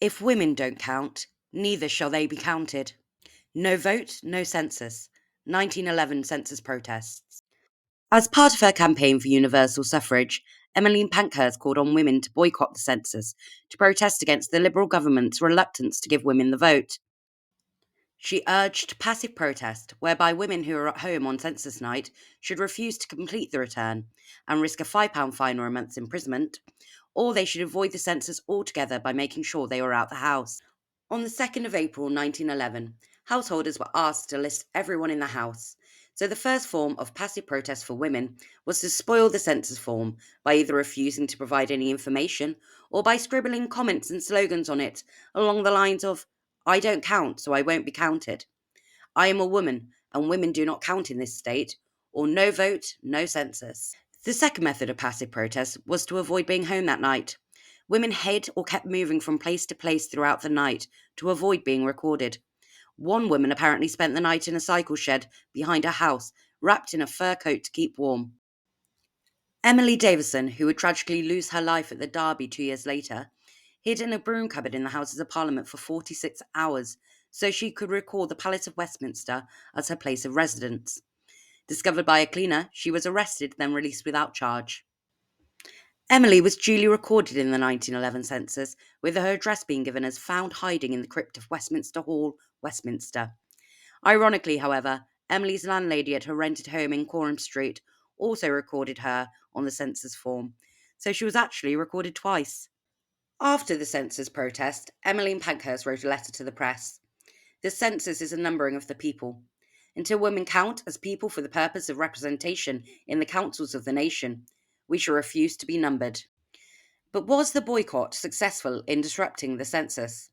If women don't count, neither shall they be counted. No vote, no census. 1911 Census Protests. As part of her campaign for universal suffrage, Emmeline Pankhurst called on women to boycott the census to protest against the Liberal government's reluctance to give women the vote. She urged passive protest, whereby women who are at home on census night should refuse to complete the return and risk a £5 fine or a month's imprisonment, or they should avoid the census altogether by making sure they were out the house. On the 2nd of April 1911, householders were asked to list everyone in the house. So the first form of passive protest for women was to spoil the census form by either refusing to provide any information or by scribbling comments and slogans on it along the lines of, "I don't count, so I won't be counted," "I am a woman, and women do not count in this state," or "No vote, no census." The second method of passive protest was to avoid being home that night. Women hid or kept moving from place to place throughout the night to avoid being recorded. One woman apparently spent the night in a cycle shed behind her house, wrapped in a fur coat to keep warm. Emily Davison, who would tragically lose her life at the Derby 2 years later, hid in a broom cupboard in the Houses of Parliament for 46 hours so she could recall the Palace of Westminster as her place of residence. Discovered by a cleaner, she was arrested, then released without charge. Emily was duly recorded in the 1911 census, with her address being given as found hiding in the crypt of Westminster Hall, Westminster. Ironically, however, Emily's landlady at her rented home in Coram Street also recorded her on the census form, so she was actually recorded twice. After the census protest, Emmeline Pankhurst wrote a letter to the press. "The census is a numbering of the people. Until women count as people for the purpose of representation in the councils of the nation, we shall refuse to be numbered." But was the boycott successful in disrupting the census?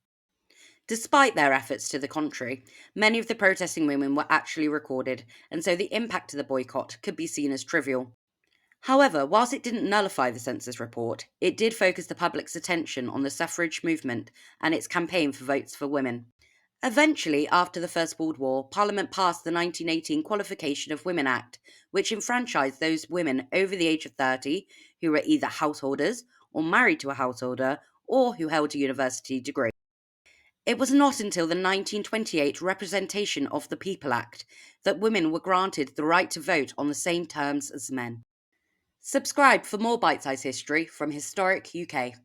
Despite their efforts to the contrary, many of the protesting women were actually recorded, and so the impact of the boycott could be seen as trivial. However, whilst it didn't nullify the census report, it did focus the public's attention on the suffrage movement and its campaign for votes for women. Eventually, after the First World War, Parliament passed the 1918 Qualification of Women Act, which enfranchised those women over the age of 30 who were either householders or married to a householder or who held a university degree. It was not until the 1928 Representation of the People Act that women were granted the right to vote on the same terms as men. Subscribe for more bite-sized history from Historic UK.